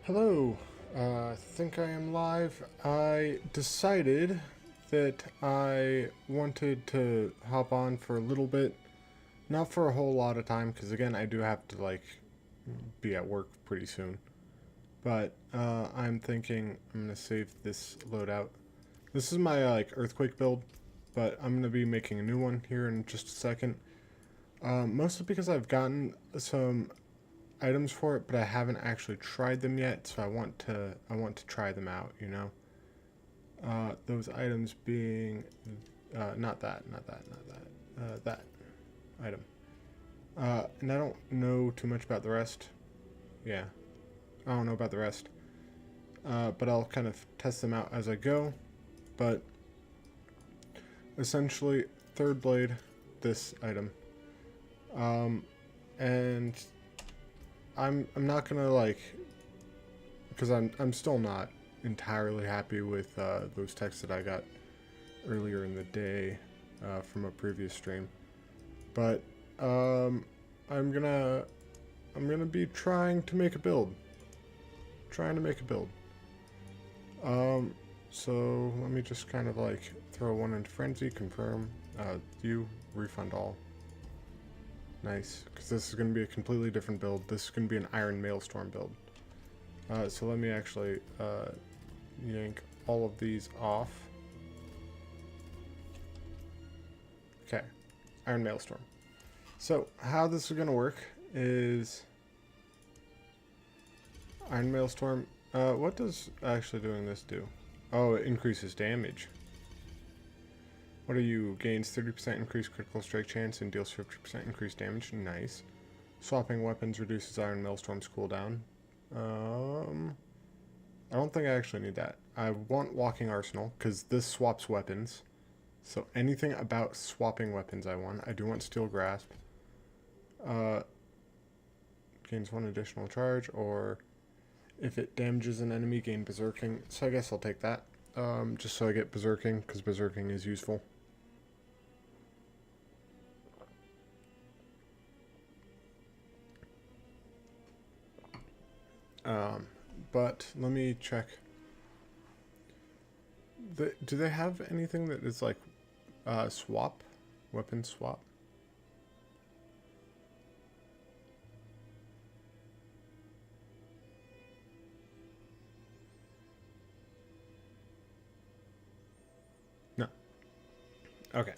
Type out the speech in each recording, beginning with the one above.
Hello, I think I am live. I decided that I wanted to hop on for a little bit, not for a whole lot of time, because again, I do have to be at work pretty soon. But I'm thinking I'm gonna save this loadout. This is my earthquake build, but I'm gonna be making a new one here in just a second. Mostly because I've gotten some items for it, but I haven't actually tried them yet, so I want to try them out, you know. Those items being not that, that item. And I don't know too much about the rest. Yeah, I don't know about the rest. But I'll kind of test them out as I go. But essentially, third blade, this item. And I'm not gonna because I'm still not entirely happy with those texts that I got earlier in the day from a previous stream, but um, I'm gonna I'm gonna be trying to make a build. Trying to make a build. Um, so let me just kind of throw one into frenzy, confirm, you refund all. Nice, because this is gonna be a completely different build. This is gonna be an Iron Maelstrom build. So let me actually yank all of these off. Okay, Iron Maelstrom. So how this is going to work is Iron Maelstrom. What does actually doing this do? Oh, it increases damage. What are you? Gains 30% increased critical strike chance and deals 50% increased damage. Nice. Swapping weapons reduces Iron Maelstrom's cooldown. I don't think I actually need that. I want Walking Arsenal, because this swaps weapons. So anything about swapping weapons I want. I do want Steel Grasp. Gains one additional charge, or if it damages an enemy, gain Berserking. So I guess I'll take that. Just so I get Berserking, because Berserking is useful. But let me check. Do they have anything that is swap? Weapon swap? No. Okay.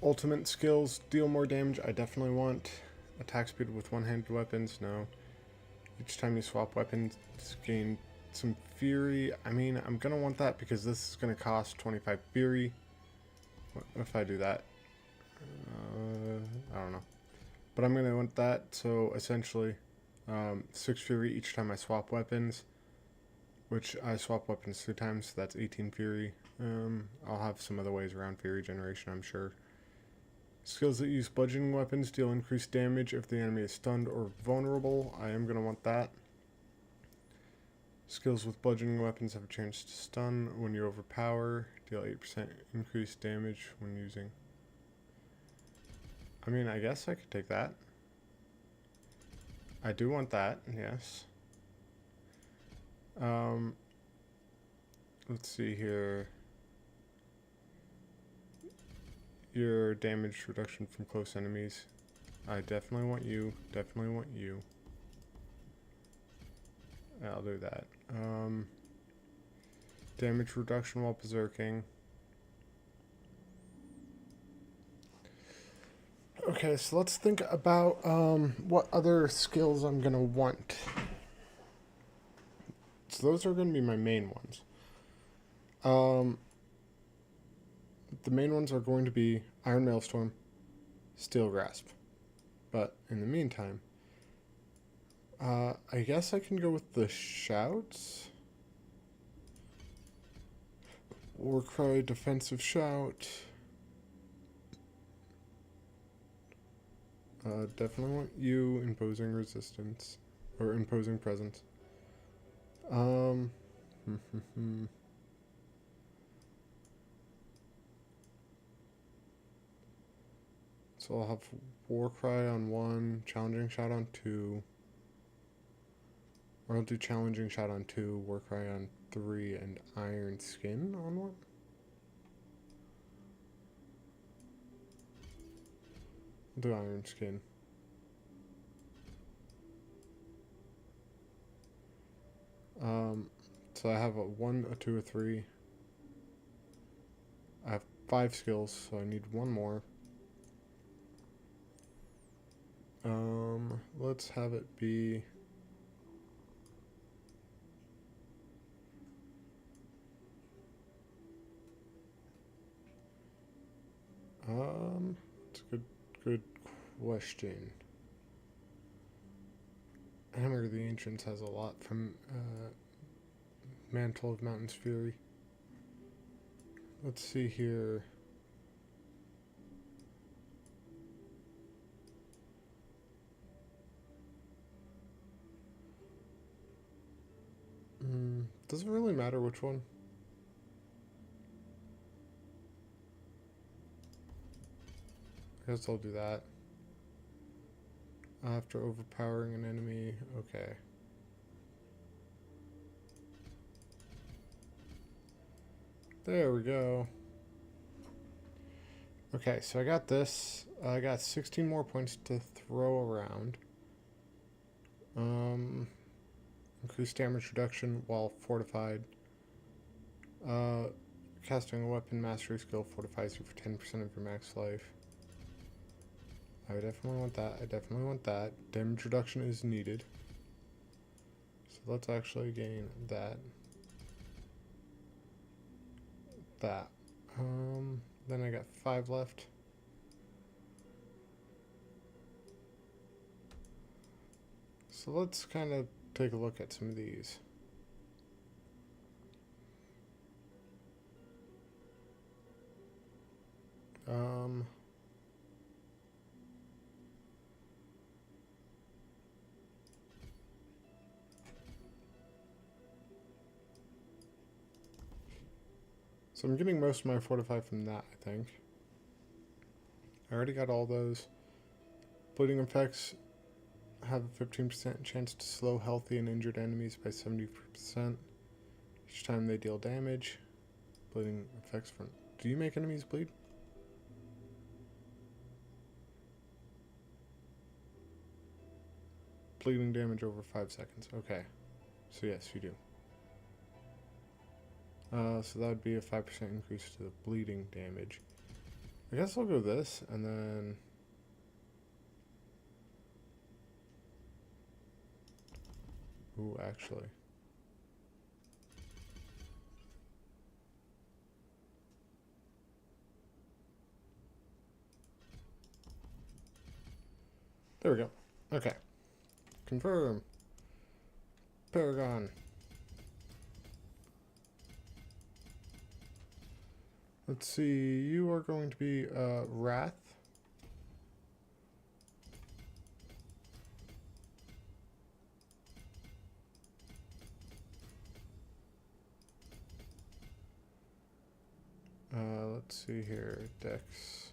Ultimate skills, deal more damage, I definitely want. Attack speed with one-handed weapons, no. Each time you swap weapons, gain some Fury. I mean, I'm going to want that because this is going to cost 25 Fury. What if I do that? I don't know. But I'm going to want that, so essentially 6 Fury each time I swap weapons. Which I swap weapons 3 times, so that's 18 Fury. I'll have some other ways around Fury generation, I'm sure. Skills that use bludgeoning weapons deal increased damage if the enemy is stunned or vulnerable. I am going to want that. Skills with bludgeoning weapons have a chance to stun when you overpower. Deal 8% increased damage when using. I mean, I guess I could take that. I do want that, yes. Let's see here. Your damage reduction from close enemies. I definitely want you. Definitely want you. I'll do that. Damage reduction while berserking. Okay, so let's think about what other skills I'm gonna want. So those are gonna be my main ones. The main ones are going to be Iron Maelstrom, Steel Grasp. But in the meantime, I guess I can go with the Shouts. Warcry, Defensive Shout. Definitely want you, Imposing Resistance. Or Imposing Presence. So I'll have Warcry on 1, Challenging Shout on 2. Or I'll do challenging shot on 2, Warcry on 3, and iron skin on 1. I'll do iron skin. So I have a 1, a 2, a 3. I have 5 skills, so I need 1 more. Let's have it be... it's a good question. Hammer of the Ancients has a lot from Mantle of Mountain's Fury. Let's see here. Doesn't really matter which one. I guess I'll do that. After overpowering an enemy, okay. There we go. Okay, so I got this. I got 16 more points to throw around. Increased damage reduction while fortified. Casting a weapon mastery skill fortifies you for 10% of your max life. I definitely want that. I definitely want that. Damage reduction is needed. So let's actually gain that. Then I got 5 left. So let's kind of take a look at some of these. So I'm getting most of my fortify from that, I think. I already got all those. Bleeding effects have a 15% chance to slow healthy and injured enemies by 70% each time they deal damage. Bleeding effects from... Do you make enemies bleed? Bleeding damage over 5 seconds. Okay. So yes, you do. So that would be a 5% increase to the bleeding damage. I guess I'll go this, and then... Ooh, actually. There we go. Okay. Confirm. Paragon. Let's see, you are going to be Wrath. Let's see here, Dex.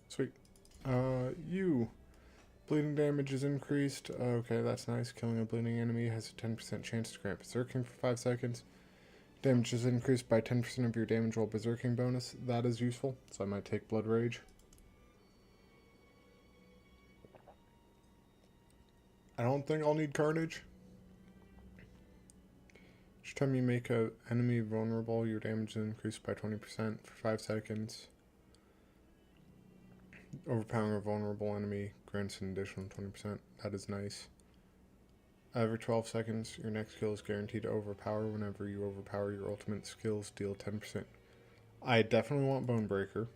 Sweet. You. Bleeding damage is increased. Okay, that's nice. Killing a bleeding enemy has a 10% chance to grant Berserking for 5 seconds. Damage is increased by 10% of your damage roll Berserking bonus. That is useful, so I might take Blood Rage. I don't think I'll need Carnage. Each time you make an enemy vulnerable, your damage is increased by 20% for 5 seconds. Overpowering a vulnerable enemy grants an additional 20%. That is nice. Every 12 seconds, your next skill is guaranteed to overpower. Whenever you overpower, your ultimate skills deal 10%. I definitely want Bonebreaker.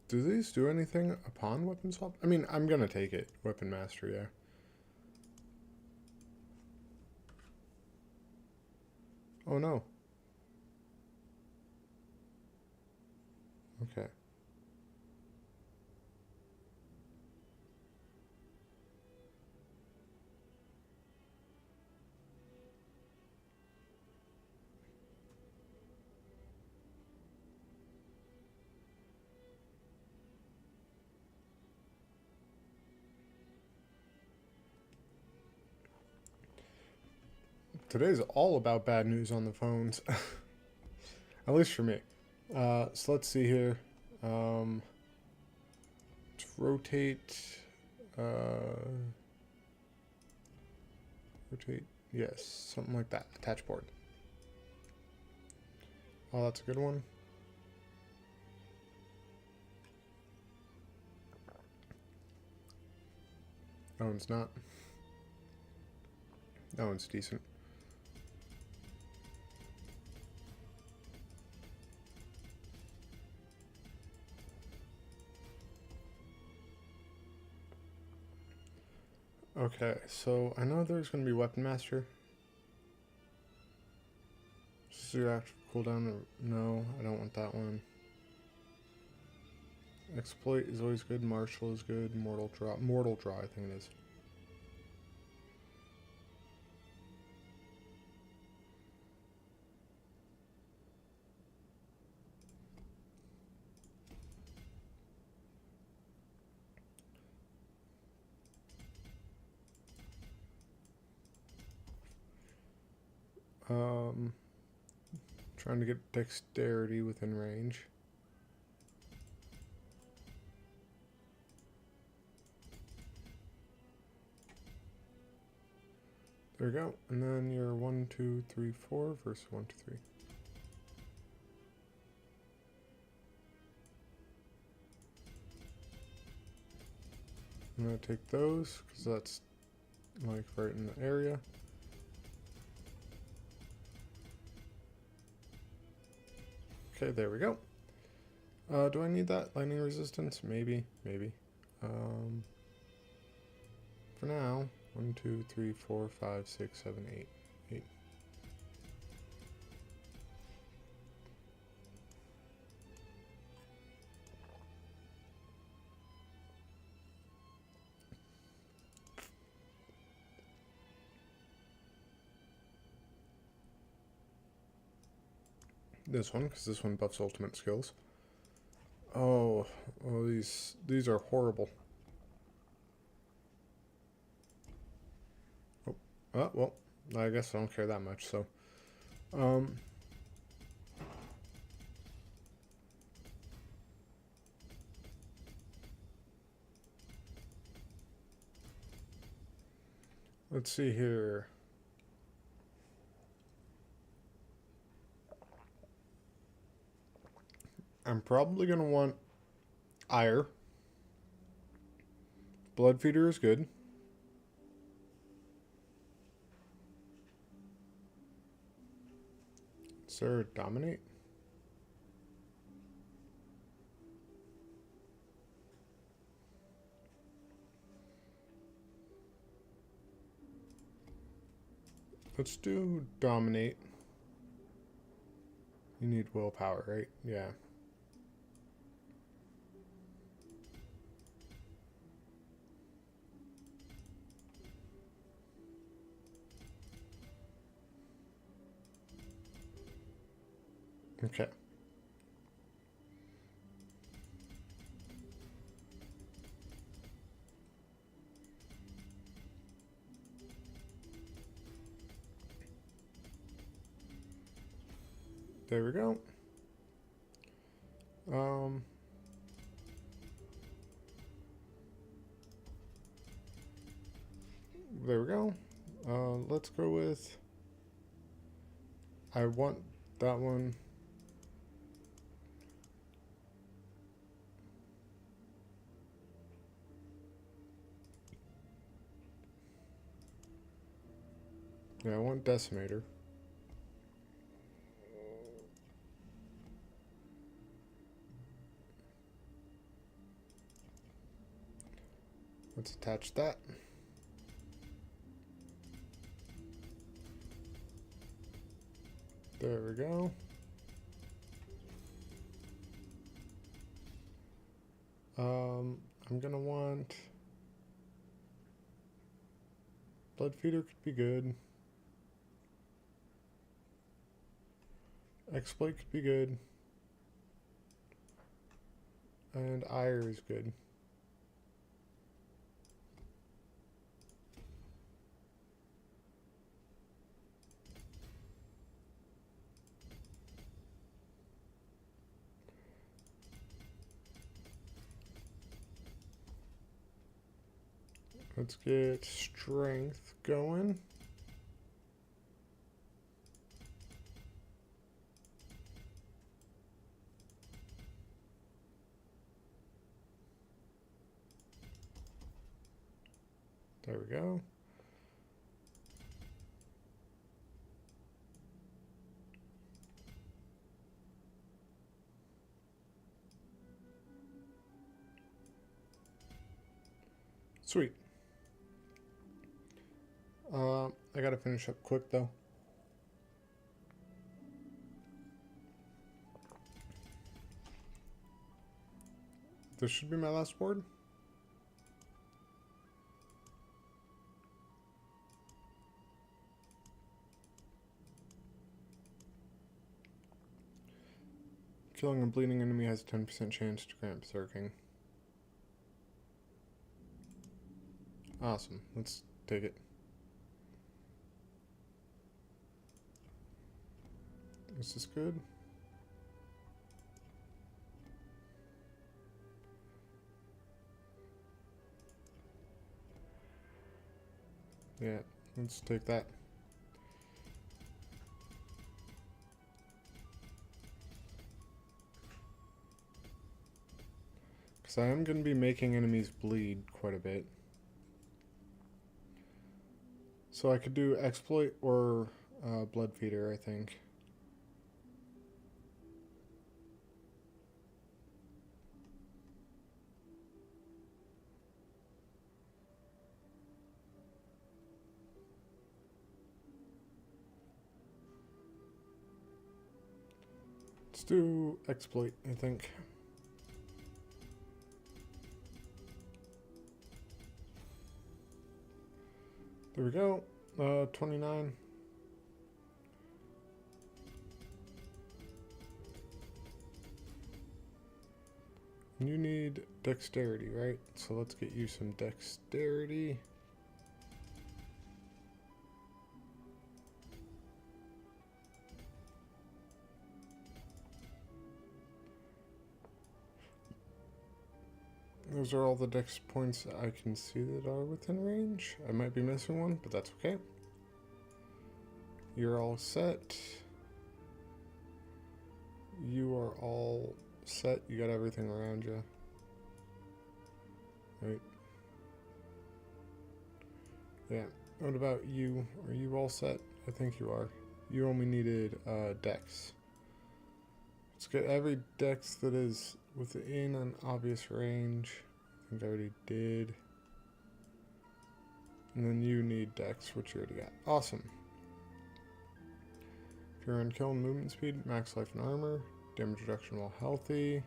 Do these do anything upon weapon swap? I mean, I'm gonna take it. Weapon master, yeah. Oh no. Okay. Today's all about bad news on the phones. At least for me. So let's see here. Let's rotate. Rotate. Yes, something like that. Attach board. Oh, that's a good one. That one's not. That one's decent. Okay, so I know there's going to be Weapon Master. Zero active cooldown. No, I don't want that one. Exploit is always good. Martial is good. Mortal Draw. Mortal Draw, I think it is. Trying to get dexterity within range. There we go. And then you're 1, 2, 3, 4 versus 1, 2, 3. I'm gonna take those because that's like right in the area. Okay, there we go. Do I need that lightning resistance? Maybe, maybe. For now, 1, 2, 3, 4, 5, 6, 7, 8. 8. This one, because this one buffs ultimate skills. Oh, these are horrible. Oh, well, I guess I don't care that much, so. Let's see here. I'm probably going to want Ire. Blood Feeder is good. Is there a Dominate? Let's do Dominate. You need willpower, right? Yeah. Okay. There we go. There we go. Let's go with... I want that one. Yeah, I want Decimator. Let's attach that. There we go. I'm gonna want Blood Feeder could be good. Exploit could be good. And Ire is good. Let's get strength going. There we go. Sweet. I gotta finish up quick though. This should be my last board. Killing a bleeding enemy has a 10% chance to grant berserking. Awesome. Let's take it. Is this good? Yeah, let's take that. Because I am going to be making enemies bleed quite a bit. So I could do Exploit or Blood Feeder, I think. Let's do Exploit, I think. There we go. 29. You need dexterity, right? So let's get you some dexterity. Those are all the dex points I can see that are within range. I might be missing one, but that's okay. You're all set. You are all set. You got everything around you. Right. Yeah. What about you? Are you all set? I think you are. You only needed dex. Let's get every dex that is within an obvious range. I think I already did. And then you need dex, which you already got. Awesome. If you're on kill and movement speed, max life and armor. Damage reduction while healthy.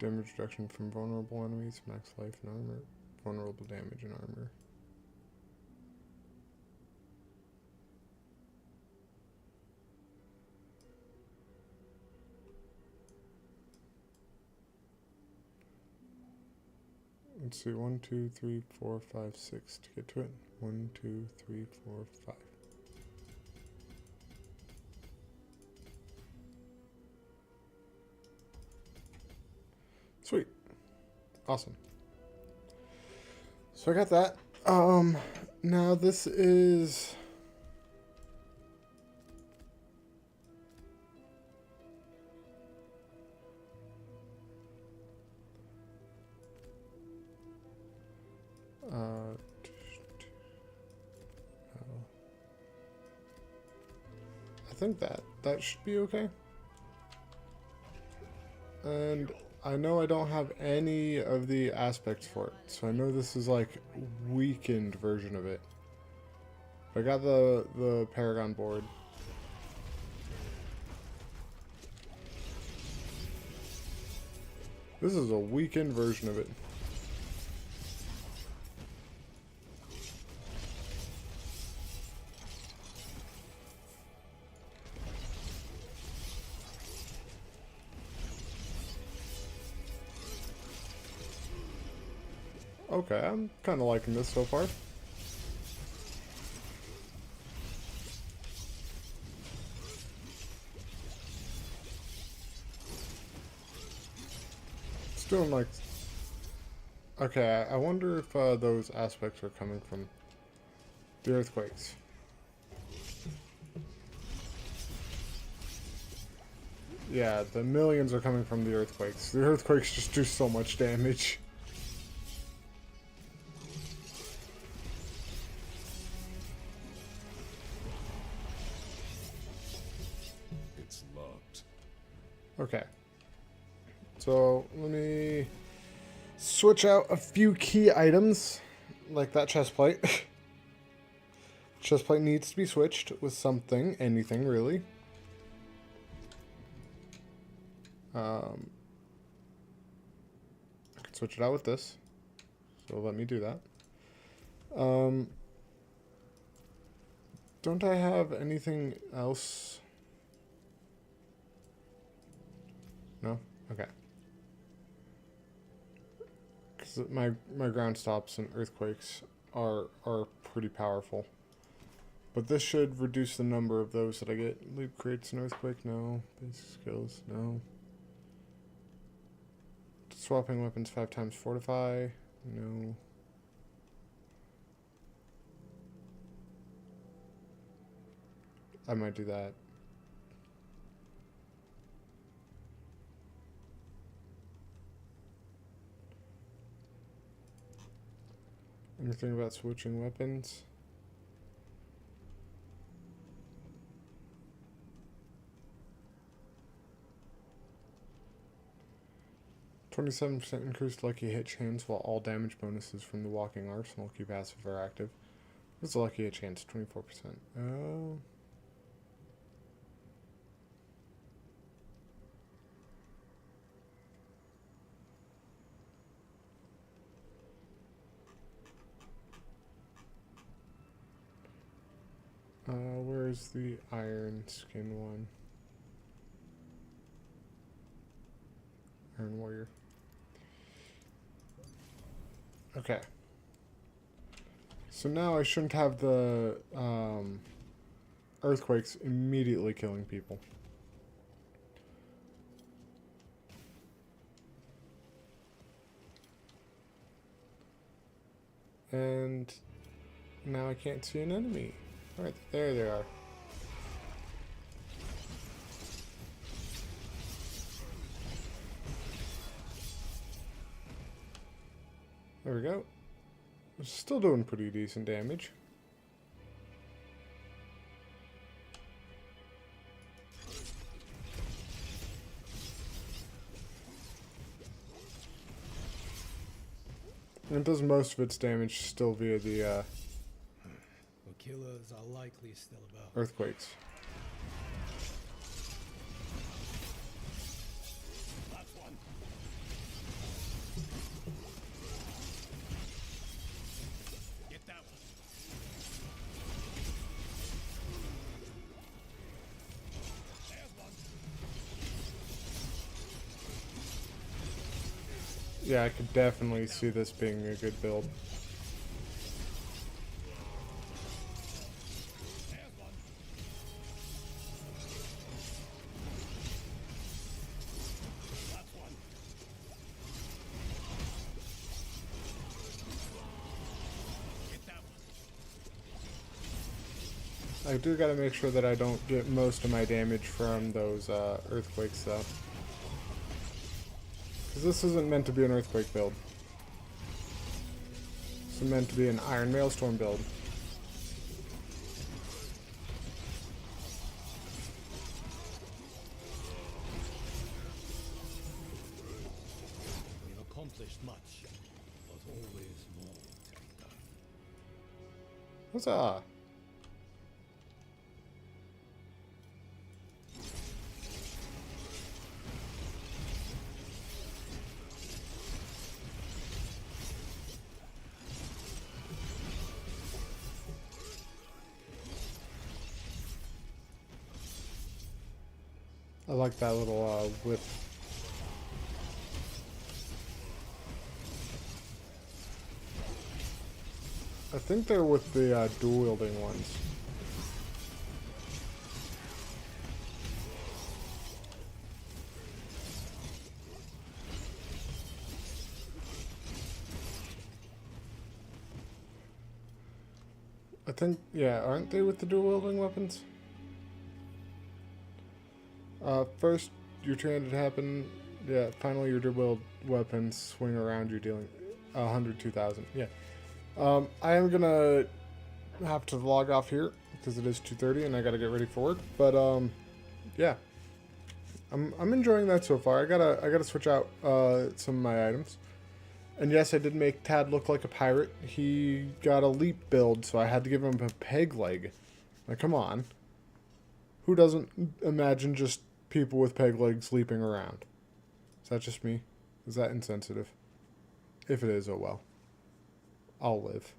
Damage reduction from vulnerable enemies, max life and armor. Vulnerable damage and armor. Let's see, 1, 2, 3, 4, 5, 6 to get to it. 1, 2, 3, 4, 5. Sweet. Awesome. So I got that. Now this is... I think that should be okay. And I know I don't have any of the aspects for it, so I know this is like weakened version of it. I got the Paragon board. This is a weakened version of it. Okay, I'm kind of liking this so far. It's doing like... Okay, I wonder if those aspects are coming from the earthquakes. Yeah, the millions are coming from the earthquakes. The earthquakes just do so much damage. It's locked. Okay. So, let me switch out a few key items, like that chest plate. Chest plate needs to be switched with something, anything really. I can switch it out with this, so let me do that. Don't I have anything else? No? Okay. Because my ground stops and earthquakes are pretty powerful. But this should reduce the number of those that I get. Loot creates an earthquake? No. Basic skills? No. Swapping weapons 5 times fortify? No. I might do that. Anything about switching weapons? %27 increased lucky hit chance while all damage bonuses from the walking arsenal key passive are active. What's the lucky hit chance? 24%. Oh. Where's the iron skin one? Iron warrior. Okay. So now I shouldn't have the earthquakes immediately killing people. And now I can't see an enemy. Alright, there they are. There we go. Still doing pretty decent damage. And it does most of its damage still via the The killers are likely still about. earthquakes. That's one. Get that one. There's one. Yeah, I could definitely see this being a good build. There's one. That's one. Get that one. I do gotta make sure that I don't get most of my damage from those earthquakes though. Because this isn't meant to be an earthquake build. This is meant to be an Iron Maelstrom build. We've accomplished much, but always more to be done. Huzzah! I like that little whip. I think they're with the dual wielding ones. I think, yeah, aren't they with the dual wielding weapons? First, your transit happen. Yeah, finally your dual wield weapons swing around you, dealing 102,000. Yeah. I am gonna have to log off here because it is 2:30 and I gotta get ready for work. But yeah, I'm enjoying that so far. I gotta switch out some of my items. And yes, I did make Tad look like a pirate. He got a leap build, so I had to give him a peg leg. Like, come on. Who doesn't imagine just people with peg legs leaping around? Is that just me? Is that insensitive? If it is, oh well. I'll live.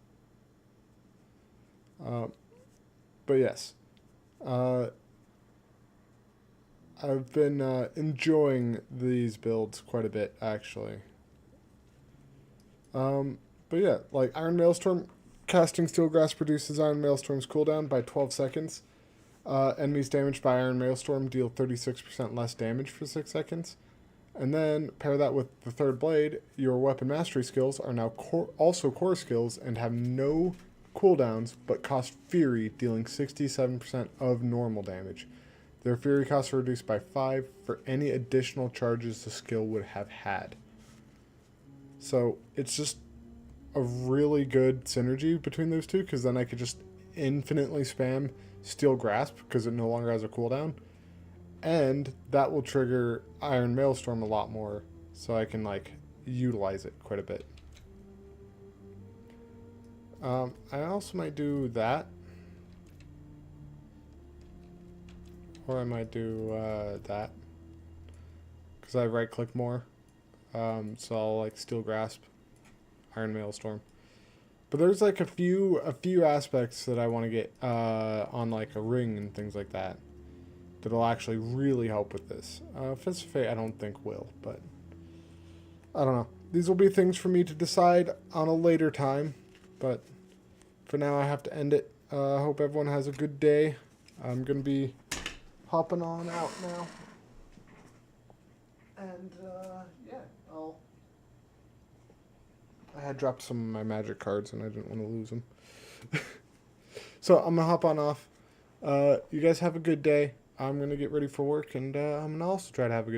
But yes. I've been enjoying these builds quite a bit, actually. But yeah, like Iron Maelstrom, casting Steel Grasp reduces Iron Maelstrom's cooldown by 12 seconds. Enemies damaged by Iron Maelstrom deal 36% less damage for 6 seconds. And then pair that with the third blade, your weapon mastery skills are now also core skills and have no cooldowns, but cost Fury, dealing 67% of normal damage. Their Fury costs are reduced by 5 for any additional charges the skill would have had. So it's just a really good synergy between those two, because then I could just infinitely spam Steel Grasp because it no longer has a cooldown. And that will trigger Iron Maelstrom a lot more, so I can like utilize it quite a bit. I also might do that. Or I might do that. Because I right click more. So I'll like Steel Grasp, Iron Maelstrom. But there's like a few aspects that I want to get on like a ring and things like that. That'll actually really help with this. Fist of Fate I don't think will, but I don't know. These will be things for me to decide on a later time, but for now I have to end it. I hope everyone has a good day. I'm going to be hopping on out now. And yeah, I had dropped some of my magic cards and I didn't want to lose them. So I'm going to hop on off. You guys have a good day. I'm going to get ready for work, and I'm going to also try to have a good